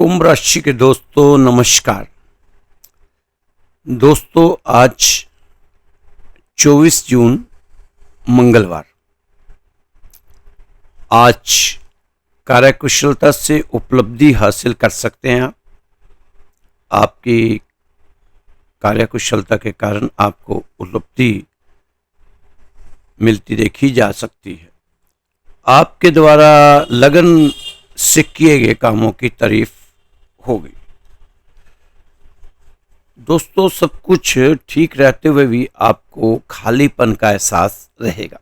कुंभ राशि के दोस्तों नमस्कार। दोस्तों आज 24 जून मंगलवार। आज कार्यकुशलता से उपलब्धि हासिल कर सकते हैं आप। आपकी कार्यकुशलता के कारण आपको उपलब्धि मिलती देखी जा सकती है। आपके द्वारा लगन से किए गए कामों की तारीफ होगी। दोस्तों सब कुछ ठीक रहते हुए भी आपको खालीपन का एहसास रहेगा।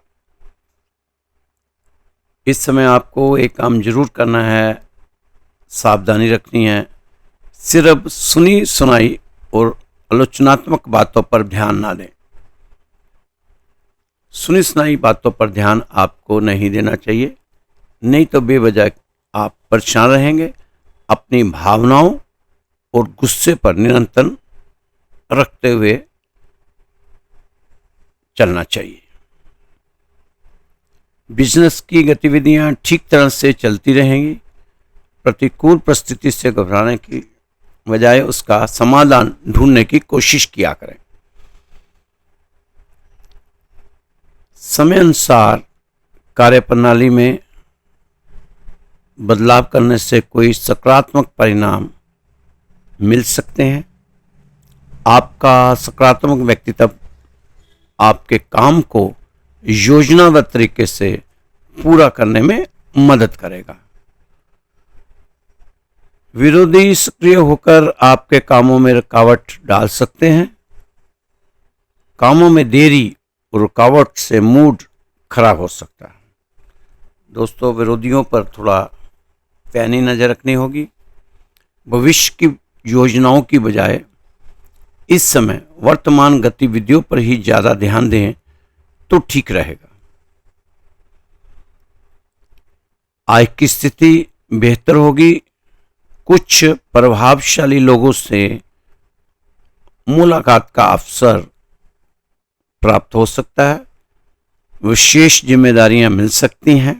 इस समय आपको एक काम जरूर करना है, सावधानी रखनी है। सिर्फ सुनी सुनाई और आलोचनात्मक बातों पर ध्यान ना दें। सुनी सुनाई बातों पर ध्यान आपको नहीं देना चाहिए, नहीं तो बेवजह आप परेशान रहेंगे। अपनी भावनाओं और गुस्से पर नियंत्रण रखते हुए चलना चाहिए। बिजनेस की गतिविधियां ठीक तरह से चलती रहेंगी। प्रतिकूल परिस्थिति से घबराने की बजाय उसका समाधान ढूंढने की कोशिश किया करें। समय अनुसार कार्यप्रणाली में बदलाव करने से कोई सकारात्मक परिणाम मिल सकते हैं। आपका सकारात्मक व्यक्तित्व आपके काम को योजनाबद्ध तरीके से पूरा करने में मदद करेगा। विरोधी सक्रिय होकर आपके कामों में रुकावट डाल सकते हैं। कामों में देरी और रुकावट से मूड खराब हो सकता है। दोस्तों विरोधियों पर थोड़ा पैनी नजर रखनी होगी। भविष्य की योजनाओं की बजाय इस समय वर्तमान गतिविधियों पर ही ज्यादा ध्यान दें तो ठीक रहेगा। आय की स्थिति बेहतर होगी। कुछ प्रभावशाली लोगों से मुलाकात का अवसर प्राप्त हो सकता है। विशेष जिम्मेदारियां मिल सकती हैं।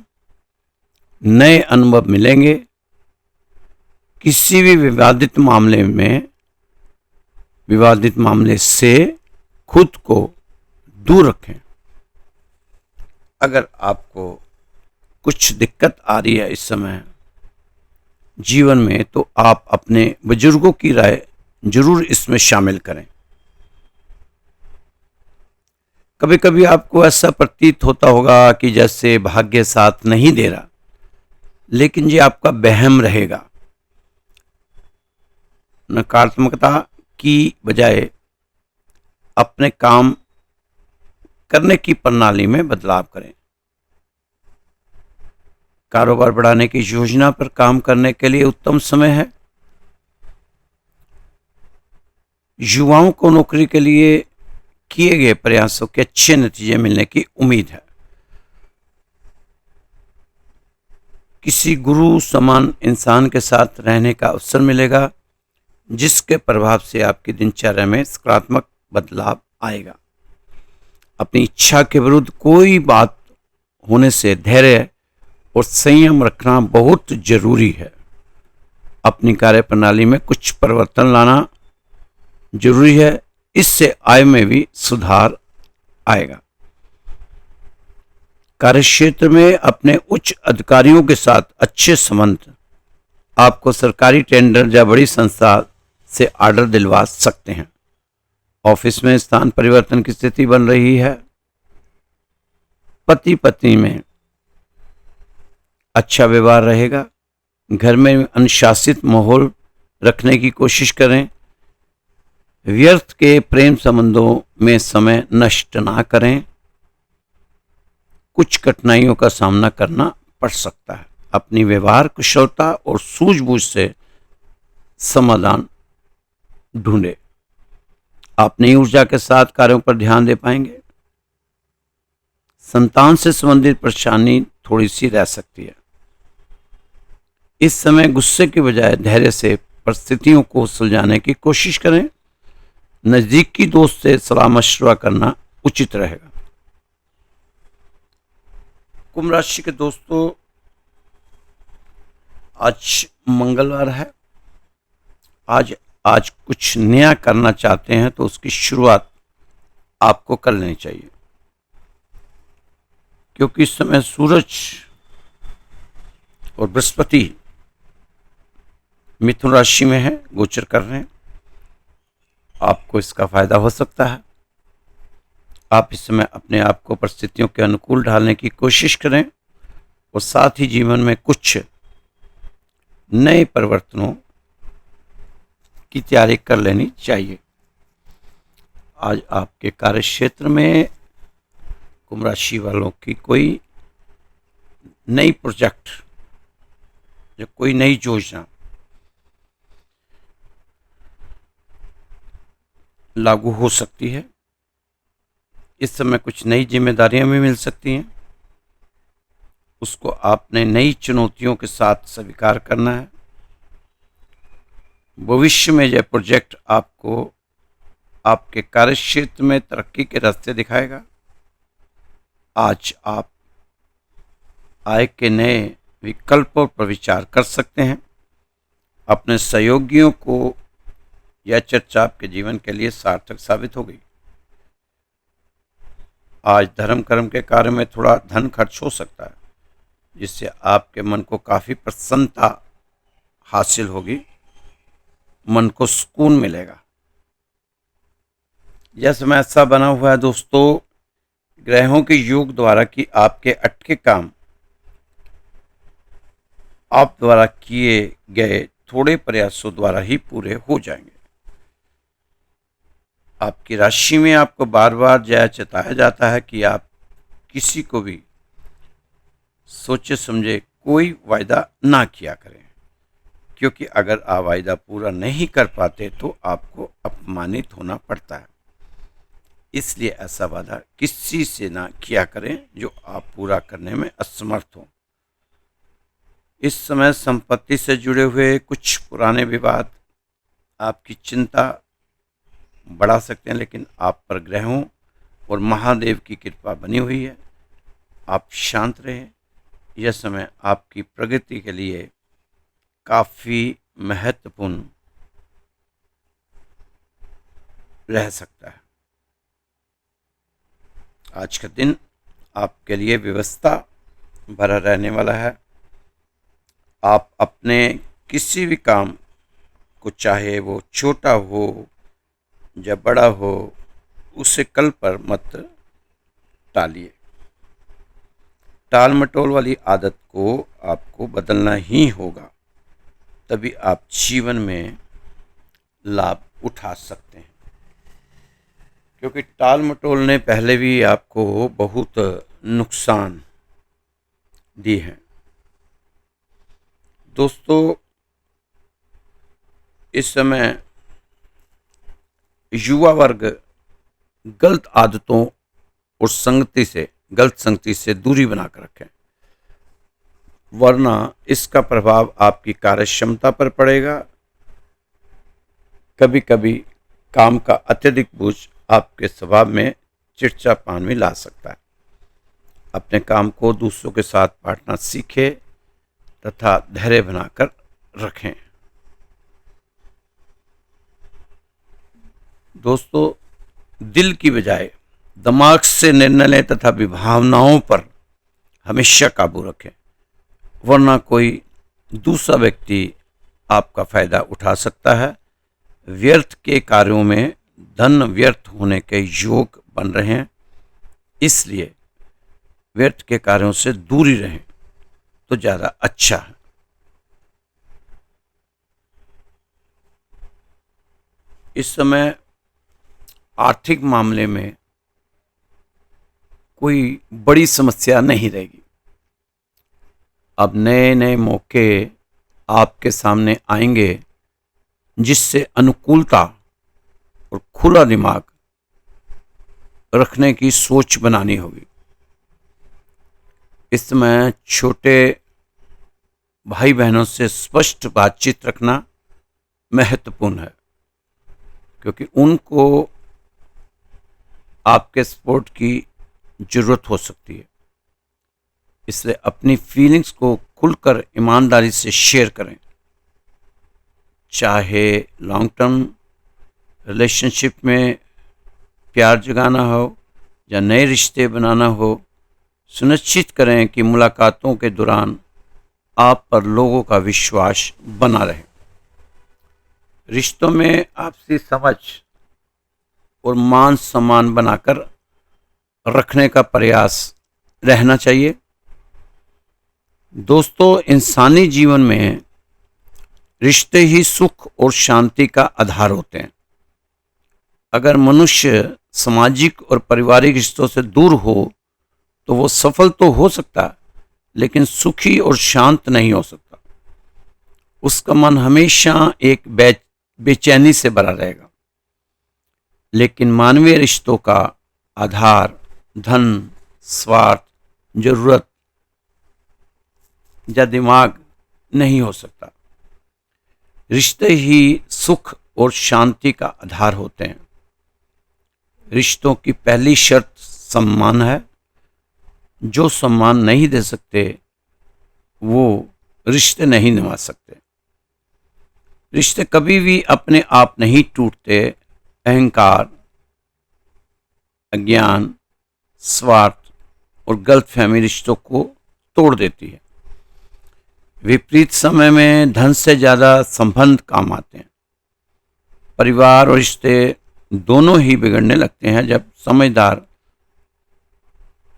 नए अनुभव मिलेंगे। किसी भी विवादित मामले से खुद को दूर रखें। अगर आपको कुछ दिक्कत आ रही है इस समय जीवन में, तो आप अपने बुजुर्गों की राय जरूर इसमें शामिल करें। कभी कभी आपको ऐसा प्रतीत होता होगा कि जैसे भाग्य साथ नहीं दे रहा, लेकिन ये आपका वहम रहेगा। नकारात्मकता की बजाय अपने काम करने की प्रणाली में बदलाव करें। कारोबार बढ़ाने की योजना पर काम करने के लिए उत्तम समय है। युवाओं को नौकरी के लिए किए गए प्रयासों के अच्छे नतीजे मिलने की उम्मीद है। किसी गुरु समान इंसान के साथ रहने का अवसर मिलेगा, जिसके प्रभाव से आपकी दिनचर्या में सकारात्मक बदलाव आएगा। अपनी इच्छा के विरुद्ध कोई बात होने से धैर्य और संयम रखना बहुत जरूरी है। अपनी कार्यप्रणाली में कुछ परिवर्तन लाना जरूरी है। इससे आय में भी सुधार आएगा। कार्यक्षेत्र में अपने उच्च अधिकारियों के साथ अच्छे संबंध आपको सरकारी टेंडर या बड़ी संस्था से ऑर्डर दिलवा सकते हैं। ऑफिस में स्थान परिवर्तन की स्थिति बन रही है। पति पत्नी में अच्छा व्यवहार रहेगा। घर में अनुशासित माहौल रखने की कोशिश करें। व्यर्थ के प्रेम संबंधों में समय नष्ट ना करें। कुछ कठिनाइयों का सामना करना पड़ सकता है। अपनी व्यवहार कुशलता और सूझबूझ से समाधान ढूंढे। आप नई ऊर्जा के साथ कार्यों पर ध्यान दे पाएंगे। संतान से संबंधित परेशानी थोड़ी सी रह सकती है। इस समय गुस्से की बजाय धैर्य से परिस्थितियों को सुलझाने की कोशिश करें। नजदीकी दोस्त से सलाह मशवरा करना उचित रहेगा। कुंभ राशि के दोस्तों आज मंगलवार है। आज आज कुछ नया करना चाहते हैं तो उसकी शुरुआत आपको कर लेनी चाहिए, क्योंकि इस समय सूरज और बृहस्पति मिथुन राशि में है, गोचर कर रहे हैं। आपको इसका फायदा हो सकता है। आप इस समय अपने आप को परिस्थितियों के अनुकूल ढालने की कोशिश करें और साथ ही जीवन में कुछ नए परिवर्तनों की तैयारी कर लेनी चाहिए। आज आपके कार्य क्षेत्र में कुंभ राशि वालों की कोई नई प्रोजेक्ट या कोई नई योजना लागू हो सकती है। इस समय कुछ नई जिम्मेदारियां भी मिल सकती हैं, उसको आपने नई चुनौतियों के साथ स्वीकार करना है। भविष्य में यह प्रोजेक्ट आपको आपके कार्यक्षेत्र में तरक्की के रास्ते दिखाएगा। आज आप आय के नए विकल्पों पर विचार कर सकते हैं। अपने सहयोगियों को यह चर्चा आपके जीवन के लिए सार्थक साबित होगी। आज धर्म कर्म के कार्य में थोड़ा धन खर्च हो सकता है, जिससे आपके मन को काफ़ी प्रसन्नता हासिल होगी, मन को सुकून मिलेगा। यह समय ऐसा बना हुआ है दोस्तों, ग्रहों के योग द्वारा कि आपके अटके काम आप द्वारा किए गए थोड़े प्रयासों द्वारा ही पूरे हो जाएंगे। आपकी राशि में आपको बार बार यह चेताया जाता है कि आप किसी को भी सोचे समझे कोई वायदा ना किया करें, क्योंकि अगर आप वायदा पूरा नहीं कर पाते तो आपको अपमानित होना पड़ता है। इसलिए ऐसा वादा किसी से ना किया करें जो आप पूरा करने में असमर्थ हों। इस समय संपत्ति से जुड़े हुए कुछ पुराने विवाद आपकी चिंता बढ़ा सकते हैं, लेकिन आप पर ग्रहों और महादेव की कृपा बनी हुई है। आप शांत रहें। यह समय आपकी प्रगति के लिए काफ़ी महत्वपूर्ण रह सकता है। आज का दिन आपके लिए व्यवस्था भरा रहने वाला है। आप अपने किसी भी काम को, चाहे वो छोटा हो या बड़ा हो, उसे कल पर मत टालिए। टाल मटोल वाली आदत को आपको बदलना ही होगा, तभी आप जीवन में लाभ उठा सकते हैं, क्योंकि टाल मटोल ने पहले भी आपको बहुत नुकसान दी है। दोस्तों, इस समय युवा वर्ग गलत आदतों और गलत संगति से दूरी बनाकर रखें, वरना इसका प्रभाव आपकी कार्य क्षमता पर पड़ेगा। कभी कभी काम का अत्यधिक बोझ आपके स्वभाव में चिड़चिड़ापन भी ला सकता है। अपने काम को दूसरों के साथ बांटना सीखें तथा धैर्य बनाकर रखें। दोस्तों, दिल की बजाय दिमाग से निर्णय लें तथा भावनाओं पर हमेशा काबू रखें, वरना कोई दूसरा व्यक्ति आपका फायदा उठा सकता है। व्यर्थ के कार्यों में धन व्यर्थ होने के योग बन रहे हैं, इसलिए व्यर्थ के कार्यों से दूरी रहें तो ज़्यादा अच्छा है। इस समय आर्थिक मामले में कोई बड़ी समस्या नहीं रहेगी। अब नए नए मौके आपके सामने आएंगे, जिससे अनुकूलता और खुला दिमाग रखने की सोच बनानी होगी। इस समय छोटे भाई बहनों से स्पष्ट बातचीत रखना महत्वपूर्ण है, क्योंकि उनको आपके सपोर्ट की ज़रूरत हो सकती है। इसलिए अपनी फीलिंग्स को खुलकर ईमानदारी से शेयर करें। चाहे लॉन्ग टर्म रिलेशनशिप में प्यार जगाना हो या नए रिश्ते बनाना हो, सुनिश्चित करें कि मुलाकातों के दौरान आप पर लोगों का विश्वास बना रहे। रिश्तों में आपसी समझ और मान सम्मान बनाकर रखने का प्रयास रहना चाहिए। दोस्तों, इंसानी जीवन में रिश्ते ही सुख और शांति का आधार होते हैं। अगर मनुष्य सामाजिक और पारिवारिक रिश्तों से दूर हो तो वो सफल तो हो सकता है, लेकिन सुखी और शांत नहीं हो सकता। उसका मन हमेशा एक बेचैनी से भरा रहेगा। लेकिन मानवीय रिश्तों का आधार धन, स्वार्थ, जरूरत या दिमाग नहीं हो सकता। रिश्ते ही सुख और शांति का आधार होते हैं। रिश्तों की पहली शर्त सम्मान है। जो सम्मान नहीं दे सकते वो रिश्ते नहीं निभा सकते। रिश्ते कभी भी अपने आप नहीं टूटते। अहंकार, अज्ञान, स्वार्थ और गलतफहमी रिश्तों को तोड़ देती है। विपरीत समय में धन से ज़्यादा संबंध काम आते हैं। परिवार और रिश्ते दोनों ही बिगड़ने लगते हैं जब समझदार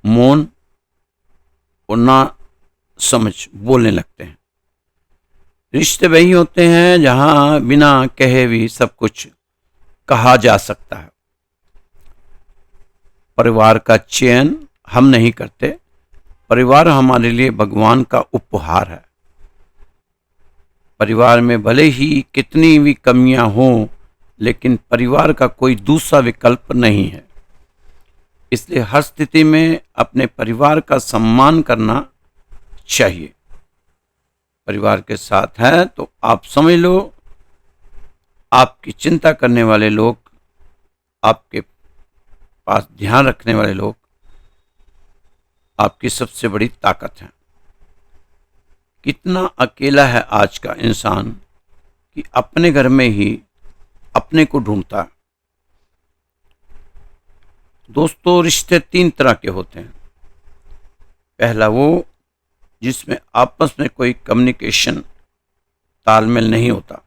मौन और ना समझ बोलने लगते हैं। रिश्ते वही होते हैं जहां बिना कहे भी सब कुछ कहा जा सकता है। परिवार का चयन हम नहीं करते। परिवार हमारे लिए भगवान का उपहार है। परिवार में भले ही कितनी भी कमियां हों, लेकिन परिवार का कोई दूसरा विकल्प नहीं है। इसलिए हर स्थिति में अपने परिवार का सम्मान करना चाहिए। परिवार के साथ हैं तो आप समझ लो, आपकी चिंता करने वाले लोग, आपके पास ध्यान रखने वाले लोग आपकी सबसे बड़ी ताकत है। कितना अकेला है आज का इंसान कि अपने घर में ही अपने को ढूंढता है। दोस्तों, रिश्ते 3 तरह के होते हैं। पहला वो जिसमें आपस में कोई कम्युनिकेशन, तालमेल नहीं होता,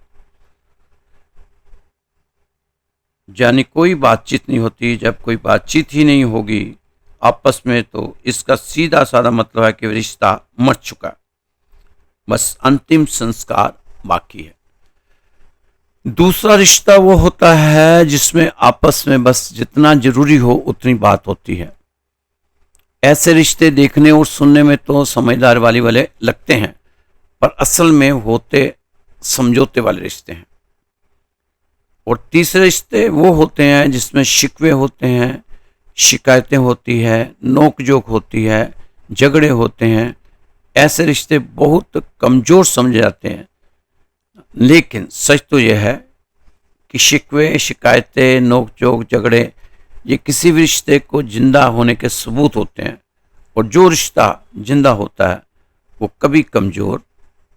यानी कोई बातचीत नहीं होती। जब कोई बातचीत ही नहीं होगी आपस में, तो इसका सीधा साधा मतलब है कि रिश्ता मर चुका है, बस अंतिम संस्कार बाकी है। दूसरा रिश्ता वो होता है जिसमें आपस में बस जितना जरूरी हो उतनी बात होती है। ऐसे रिश्ते देखने और सुनने में तो समझदार वाले लगते हैं, पर असल में होते समझौते वाले रिश्ते हैं। और तीसरे रिश्ते वो होते हैं जिसमें शिकवे होते हैं, शिकायतें होती है, नोक झोंक होती है, झगड़े होते हैं। ऐसे रिश्ते बहुत कमज़ोर समझे जाते हैं, लेकिन सच तो यह है कि शिकवे, शिकायतें, नोक झोंक, झगड़े ये किसी भी रिश्ते को जिंदा होने के सबूत होते हैं। और जो रिश्ता जिंदा होता है वो कभी कमज़ोर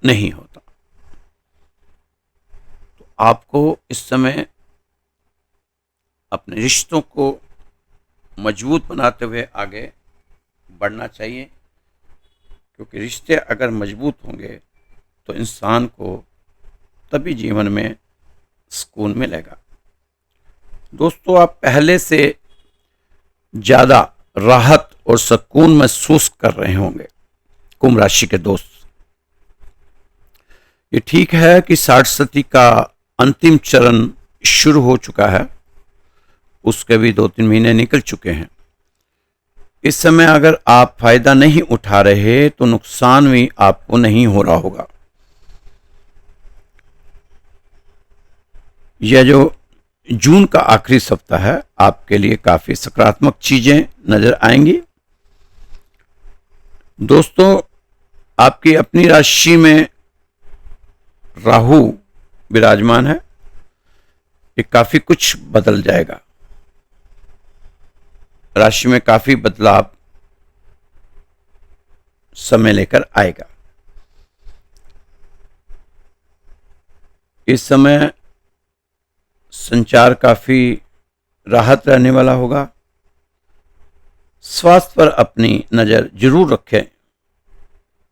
नहीं होता। तो आपको इस समय अपने रिश्तों को मजबूत बनाते हुए आगे बढ़ना चाहिए, क्योंकि रिश्ते अगर मजबूत होंगे तो इंसान को तभी जीवन में सुकून मिलेगा। दोस्तों, आप पहले से ज़्यादा राहत और सुकून महसूस कर रहे होंगे। कुंभ राशि के दोस्त, ये ठीक है कि 60 का अंतिम चरण शुरू हो चुका है। उसके भी 2-3 महीने निकल चुके हैं। इस समय अगर आप फायदा नहीं उठा रहे तो नुकसान भी आपको नहीं हो रहा होगा। यह जो जून का आखिरी सप्ताह है आपके लिए काफी सकारात्मक चीजें नजर आएंगी। दोस्तों, आपकी अपनी राशि में राहु विराजमान है। ये काफी कुछ बदल जाएगा। राशि में काफी बदलाव समय लेकर आएगा। इस समय संचार काफ़ी राहत रहने वाला होगा। स्वास्थ्य पर अपनी नज़र जरूर रखें।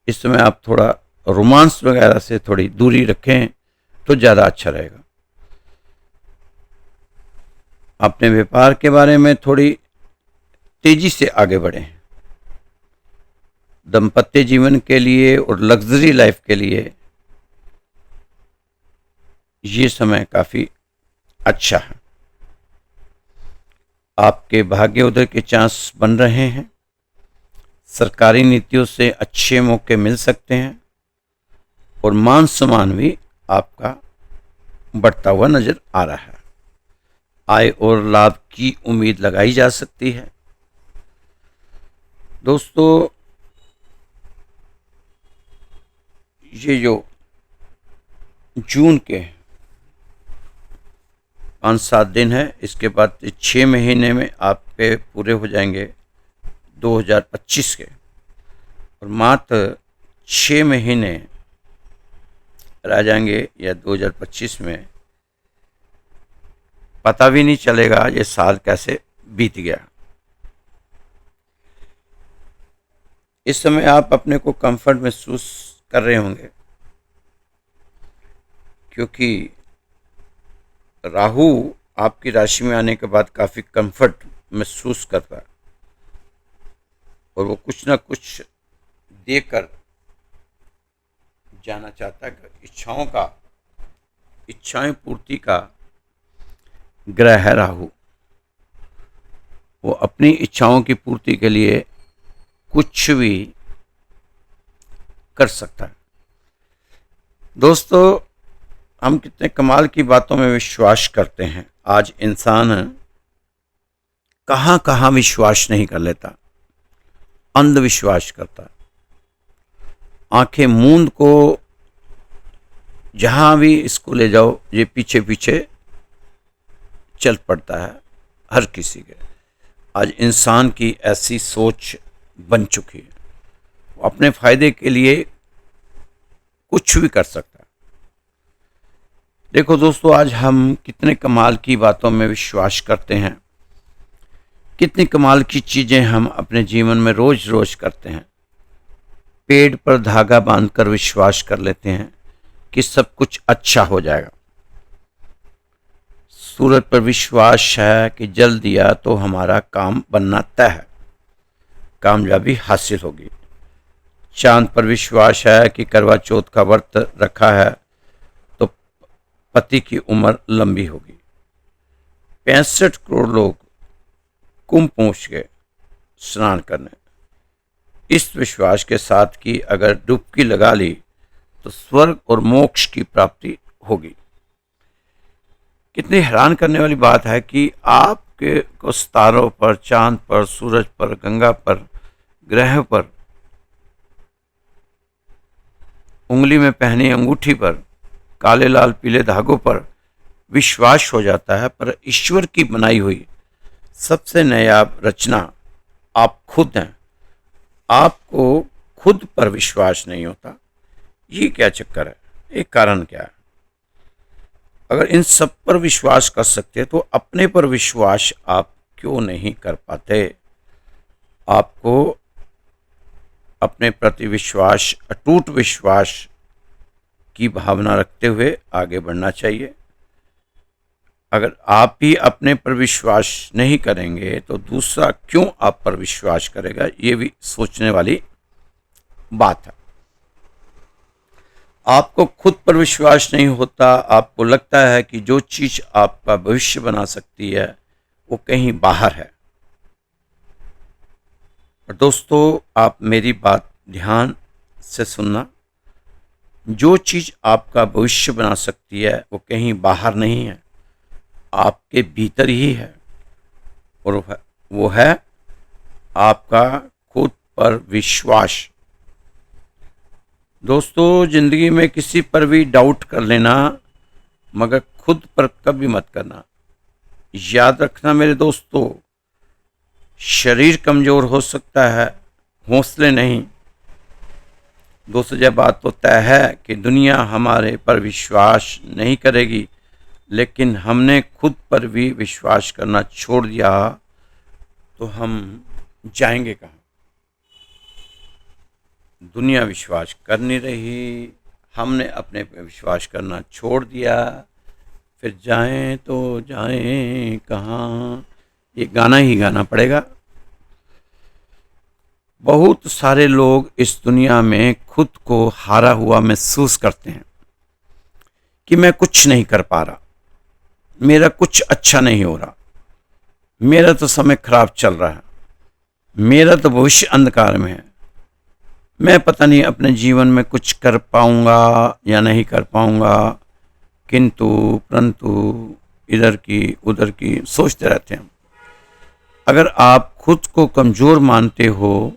इस समय आप थोड़ा रोमांस वगैरह से थोड़ी दूरी रखें तो ज़्यादा अच्छा रहेगा। अपने व्यापार के बारे में थोड़ी तेजी से आगे बढ़ें। दाम्पत्य जीवन के लिए और लग्जरी लाइफ के लिए ये समय काफ़ी अच्छा है। आपके भाग्योदय के चांस बन रहे हैं। सरकारी नीतियों से अच्छे मौके मिल सकते हैं और मान सम्मान भी आपका बढ़ता हुआ नजर आ रहा है। आय और लाभ की उम्मीद लगाई जा सकती है। दोस्तों, ये जो जून के 5-7 दिन है, इसके बाद 6 महीने में आपके पूरे हो जाएंगे 2025 के, और मात्र 6 महीने रह जाएंगे या 2025 में पता भी नहीं चलेगा ये साल कैसे बीत गया। इस समय आप अपने को कंफर्ट महसूस कर रहे होंगे क्योंकि राहु आपकी राशि में आने के बाद काफ़ी कंफर्ट महसूस करता है और वो कुछ ना कुछ देकर जाना चाहता है। इच्छाएं पूर्ति का ग्रह है राहु। वो अपनी इच्छाओं की पूर्ति के लिए कुछ भी कर सकता है। दोस्तों, हम कितने कमाल की बातों में विश्वास करते हैं। आज इंसान कहाँ कहाँ विश्वास नहीं कर लेता, अंधविश्वास करता है। आंखें मूंद को जहां भी इसको ले जाओ ये पीछे पीछे चल पड़ता है हर किसी के। आज इंसान की ऐसी सोच बन चुकी है, वो अपने फायदे के लिए कुछ भी कर सकता है। देखो दोस्तों, आज हम कितने कमाल की बातों में विश्वास करते हैं, कितनी कमाल की चीजें हम अपने जीवन में रोज रोज करते हैं। पेड़ पर धागा बांधकर विश्वास कर लेते हैं कि सब कुछ अच्छा हो जाएगा। सूरज पर विश्वास है कि जल दिया तो हमारा काम बनना तय है, कामयाबी हासिल होगी। चांद पर विश्वास है कि करवा चौथ का व्रत रखा है तो पति की उम्र लंबी होगी। 65 करोड़ लोग कुंभ पहुंच गए स्नान करने, इस विश्वास के साथ कि अगर डुबकी लगा ली तो स्वर्ग और मोक्ष की प्राप्ति होगी। कितनी हैरान करने वाली बात है कि आपके को सितारों पर, चांद पर, सूरज पर, गंगा पर, ग्रह पर, उंगली में पहनी अंगूठी पर, काले लाल पीले धागों पर विश्वास हो जाता है, पर ईश्वर की बनाई हुई सबसे नायाब रचना आप खुद हैं। आपको खुद पर विश्वास नहीं होता। ये क्या चक्कर है? एक कारण क्या है? अगर इन सब पर विश्वास कर सकते तो अपने पर विश्वास आप क्यों नहीं कर पाते? आपको अपने प्रति विश्वास, अटूट विश्वास की भावना रखते हुए आगे बढ़ना चाहिए। अगर आप ही अपने पर विश्वास नहीं करेंगे तो दूसरा क्यों आप पर विश्वास करेगा? ये भी सोचने वाली बात है। आपको खुद पर विश्वास नहीं होता, आपको लगता है कि जो चीज आपका भविष्य बना सकती है वो कहीं बाहर है। और दोस्तों, आप मेरी बात ध्यान से सुनना, जो चीज आपका भविष्य बना सकती है वो कहीं बाहर नहीं है, आपके भीतर ही है, और वो है आपका खुद पर विश्वास। दोस्तों, जिंदगी में किसी पर भी डाउट कर लेना, मगर खुद पर कभी मत करना। याद रखना मेरे दोस्तों, शरीर कमजोर हो सकता है, हौसले नहीं। दोस्तों, यह बात तो तय है कि दुनिया हमारे पर विश्वास नहीं करेगी, लेकिन हमने खुद पर भी विश्वास करना छोड़ दिया तो हम जाएंगे कहाँ। दुनिया विश्वास कर नहीं रही, हमने अपने पे विश्वास करना छोड़ दिया, फिर जाएं तो जाएं कहाँ। ये गाना ही गाना पड़ेगा। बहुत सारे लोग इस दुनिया में खुद को हारा हुआ महसूस करते हैं कि मैं कुछ नहीं कर पा रहा, मेरा कुछ अच्छा नहीं हो रहा, मेरा तो समय खराब चल रहा है, मेरा तो भविष्य अंधकार में है, मैं पता नहीं अपने जीवन में कुछ कर पाऊंगा या नहीं कर पाऊंगा। किंतु परंतु इधर की उधर की सोचते रहते हैं। अगर आप खुद को कमजोर मानते हो,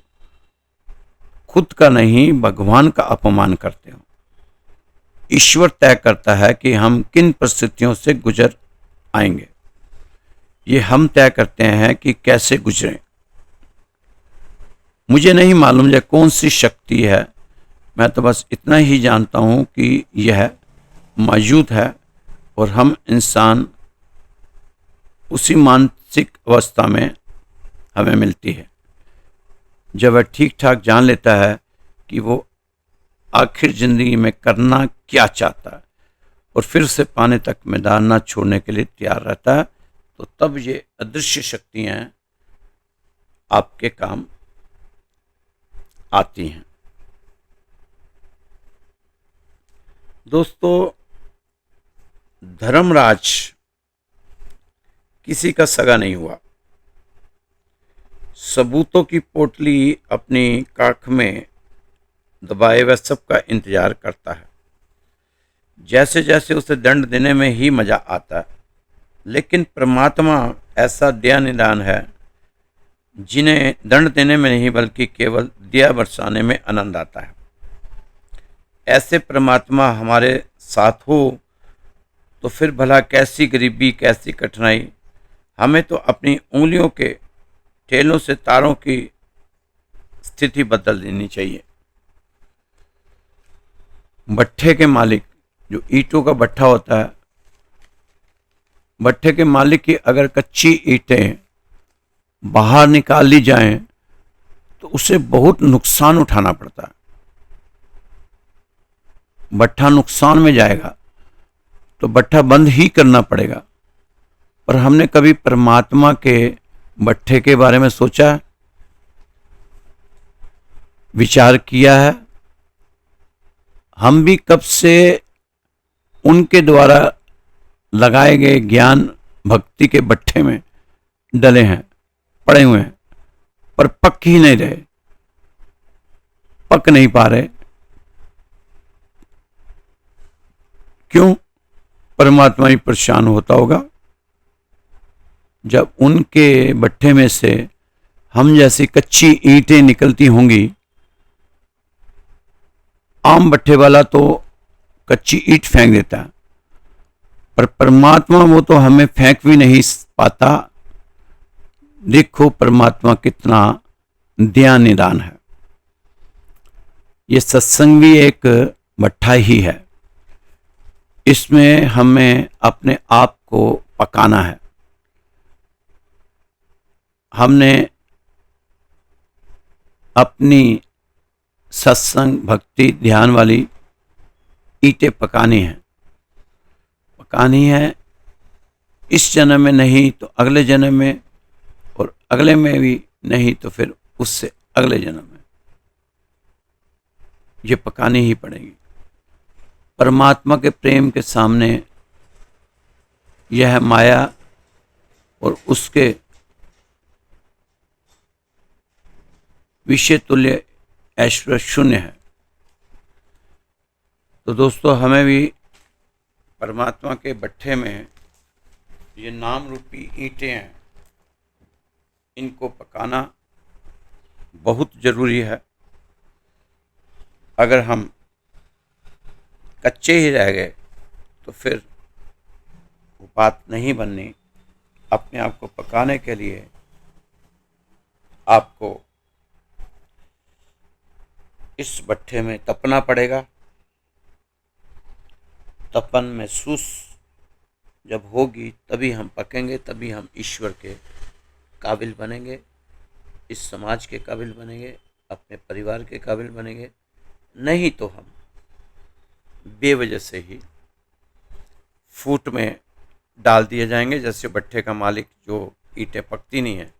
खुद का नहीं भगवान का अपमान करते हो। ईश्वर तय करता है कि हम किन परिस्थितियों से गुजर आएंगे, ये हम तय करते हैं कि कैसे गुजरें। मुझे नहीं मालूम यह कौन सी शक्ति है, मैं तो बस इतना ही जानता हूं कि यह मौजूद है और हम इंसान उसी मानसिक अवस्था में हमें मिलती है जब वह ठीक ठाक जान लेता है कि वो आखिर जिंदगी में करना क्या चाहता है और फिर उसे पाने तक मैदान ना छोड़ने के लिए तैयार रहता है, तो तब ये अदृश्य शक्तियां आपके काम आती हैं। दोस्तों, धर्मराज किसी का सगा नहीं हुआ। सबूतों की पोटली अपनी काख में दबाए वह सबका इंतजार करता है। जैसे जैसे उसे दंड देने में ही मजा आता है, लेकिन परमात्मा ऐसा दया निदान है जिन्हें दंड देने में नहीं बल्कि केवल दया बरसाने में आनंद आता है। ऐसे परमात्मा हमारे साथ हो तो फिर भला कैसी गरीबी, कैसी कठिनाई। हमें तो अपनी उंगलियों के ठेलों से तारों की स्थिति बदल देनी चाहिए। भट्ठे के मालिक, जो ईंटों का भट्ठा होता है, भट्ठे के मालिक की अगर कच्ची ईंटें बाहर निकाल ली जाएं तो उसे बहुत नुकसान उठाना पड़ता है। भट्ठा नुकसान में जाएगा तो भट्ठा बंद ही करना पड़ेगा। पर हमने कभी परमात्मा के भट्ठे के बारे में सोचा, विचार किया है? हम भी कब से उनके द्वारा लगाए गए ज्ञान भक्ति के भट्ठे में डले हैं, पड़े हुए हैं, पर पक ही नहीं रहे, पक नहीं पा रहे। क्यों? परमात्मा ही परेशान होता होगा जब उनके भट्ठे में से हम जैसी कच्ची ईंटें निकलती होंगी। आम भट्ठे वाला तो कच्ची ईंट फेंक देता है, पर परमात्मा वो तो हमें फेंक भी नहीं पाता। देखो परमात्मा कितना दया निदान है। ये सत्संग भी एक भट्ठा ही है। इसमें हमें अपने आप को पकाना है। हमने अपनी सत्संग भक्ति ध्यान वाली ईंटें पकानी है। इस जन्म में नहीं तो अगले जन्म में, और अगले में भी नहीं तो फिर उससे अगले जन्म में ये पकानी ही पड़ेगी। परमात्मा के प्रेम के सामने यह माया और उसके विषय तुल्य ऐश्वर्य शून्य है। तो दोस्तों, हमें भी परमात्मा के भट्ठे में ये नाम रूपी ईंटें हैं, इनको पकाना बहुत जरूरी है। अगर हम कच्चे ही रह गए तो फिर वो बात नहीं बननी। अपने आप को पकाने के लिए आपको इस भट्ठे में तपना पड़ेगा। तपन महसूस जब होगी तभी हम पकेंगे, तभी हम ईश्वर के काबिल बनेंगे, इस समाज के काबिल बनेंगे, अपने परिवार के काबिल बनेंगे। नहीं तो हम बेवजह से ही फूट में डाल दिए जाएंगे। जैसे भट्ठे का मालिक जो ईंटें पकती नहीं है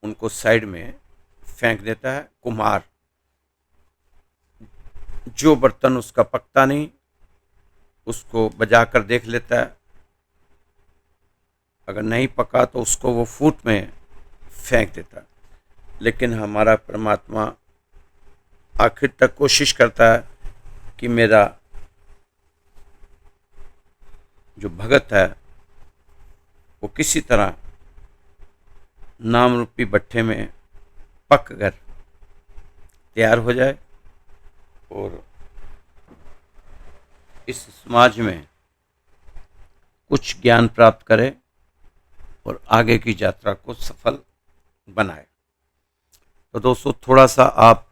उनको साइड में फेंक देता है, कुम्हार जो बर्तन उसका पकता नहीं उसको बजा कर देख लेता है, अगर नहीं पका तो उसको वो फूट में फेंक देता है। लेकिन हमारा परमात्मा आखिर तक कोशिश करता है कि मेरा जो भगत है वो किसी तरह नाम रूपी भट्ठे में पक कर तैयार हो जाए और इस समाज में कुछ ज्ञान प्राप्त करे और आगे की यात्रा को सफल बनाए। तो दोस्तों थोड़ा सा आप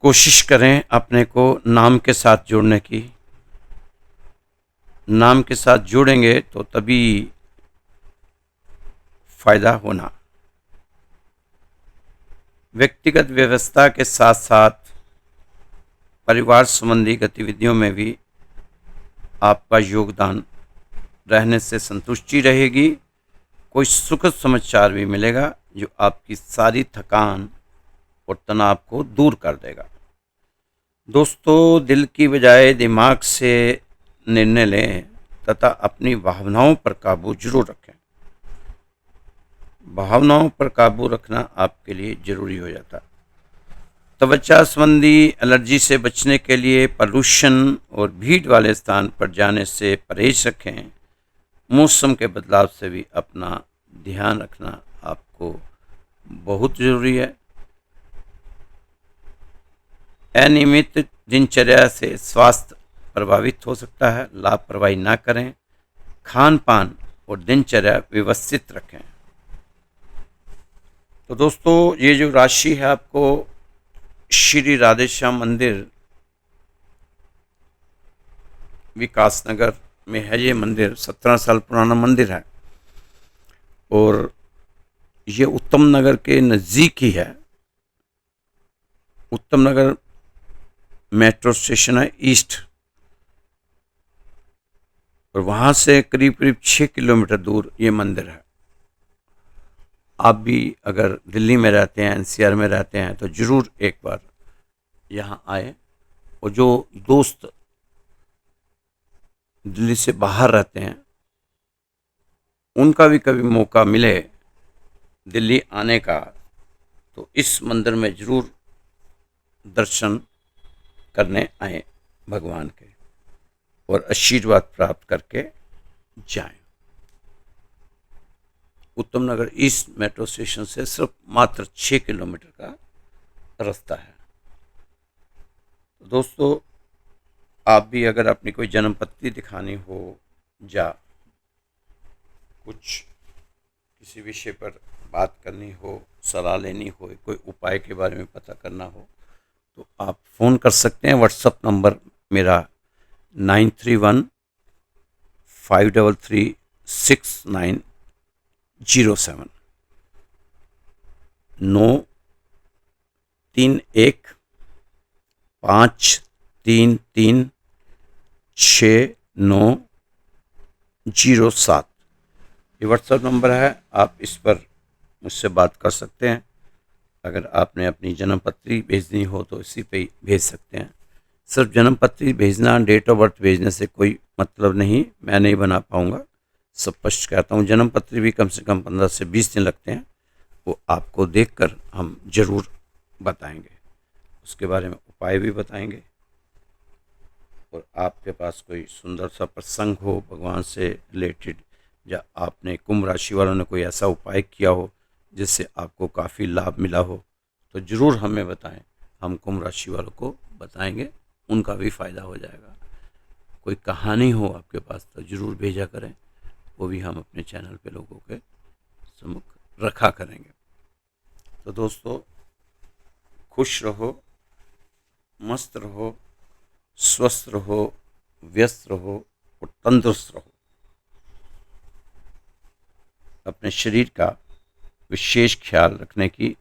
कोशिश करें अपने को नाम के साथ जोड़ने की। नाम के साथ जोड़ेंगे तो तभी फायदा होना। व्यक्तिगत व्यवस्था के साथ साथ परिवार संबंधी गतिविधियों में भी आपका योगदान रहने से संतुष्टि रहेगी। कोई सुखद समाचार भी मिलेगा जो आपकी सारी थकान और तनाव को दूर कर देगा। दोस्तों दिल की बजाय दिमाग से निर्णय लें तथा अपनी भावनाओं पर काबू जरूर रखें। भावनाओं पर काबू रखना आपके लिए जरूरी हो जाता है। त्वचा संबंधी एलर्जी से बचने के लिए पॉल्यूशन और भीड़ वाले स्थान पर जाने से परहेज रखें। मौसम के बदलाव से भी अपना ध्यान रखना आपको बहुत ज़रूरी है। अनियमित दिनचर्या से स्वास्थ्य प्रभावित हो सकता है, लापरवाही ना करें। खान पान और दिनचर्या व्यवस्थित रखें। तो दोस्तों ये जो राशि है आपको श्री राधेश्याम मंदिर विकास नगर में है। ये मंदिर 17 साल पुराना मंदिर है और ये उत्तम नगर के नज़दीक ही है। उत्तम नगर मेट्रो स्टेशन है ईस्ट, और वहाँ से करीब करीब 6 किलोमीटर दूर ये मंदिर है। आप भी अगर दिल्ली में रहते हैं, एनसीआर में रहते हैं तो ज़रूर एक बार यहाँ आए। और जो दोस्त दिल्ली से बाहर रहते हैं उनका भी कभी मौका मिले दिल्ली आने का तो इस मंदिर में ज़रूर दर्शन करने आए भगवान के और आशीर्वाद प्राप्त करके जाएं। उत्तम नगर ईस्ट मेट्रो स्टेशन से सिर्फ मात्र 6 किलोमीटर का रास्ता है। दोस्तों आप भी अगर अपनी कोई जन्मपत्री दिखानी हो या कुछ किसी विषय पर बात करनी हो, सलाह लेनी हो, कोई उपाय के बारे में पता करना हो तो आप फ़ोन कर सकते हैं। व्हाट्सअप नंबर मेरा 9315336907 9315336 ये व्हाट्सएप नंबर है। आप इस पर मुझसे बात कर सकते हैं। अगर आपने अपनी जन्मपत्री भेजनी हो तो इसी पे ही भेज सकते हैं। सिर्फ जन्मपत्री भेजना, डेट ऑफ बर्थ भेजने से कोई मतलब नहीं, मैं नहीं बना पाऊँगा। स्पष्ट कहता हूँ, जन्मपत्री भी कम से कम 15 से 20 दिन लगते हैं। वो आपको देखकर हम ज़रूर बताएंगे, उसके बारे में उपाय भी बताएंगे। और आपके पास कोई सुंदर सा प्रसंग हो भगवान से रिलेटेड, या आपने कुंभ राशि वालों ने कोई ऐसा उपाय किया हो जिससे आपको काफ़ी लाभ मिला हो तो ज़रूर हमें बताएं। हम कुंभ राशि वालों को बताएंगे, उनका भी फ़ायदा हो जाएगा। कोई कहानी हो आपके पास तो ज़रूर भेजा करें, वो भी हम अपने चैनल पे लोगों के सम्मुख रखा करेंगे। तो दोस्तों खुश रहो, मस्त रहो, स्वस्थ रहो, व्यस्त रहो और तंदुरुस्त रहो। अपने शरीर का विशेष ख्याल रखने की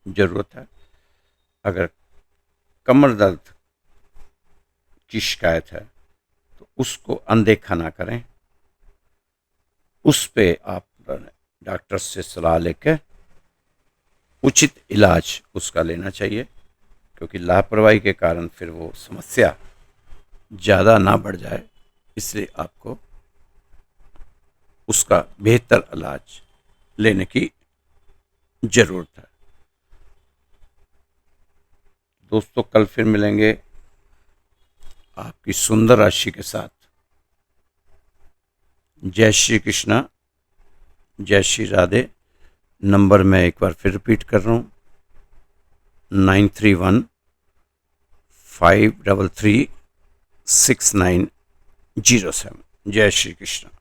ज़रूरत है। अगर कमर दर्द की शिकायत है तो उसको अनदेखा ना करें, उस पे आप डॉक्टर से सलाह लेकर उचित इलाज उसका लेना चाहिए, क्योंकि लापरवाही के कारण फिर वो समस्या ज़्यादा ना बढ़ जाए, इसलिए आपको उसका बेहतर इलाज लेने की ज़रूरत है। दोस्तों, कल फिर मिलेंगे आपकी सुंदर राशि के साथ। जय श्री कृष्णा, जय श्री राधे। नंबर मैं एक बार फिर रिपीट कर रहा हूँ, 9315336907। जय श्री कृष्ण।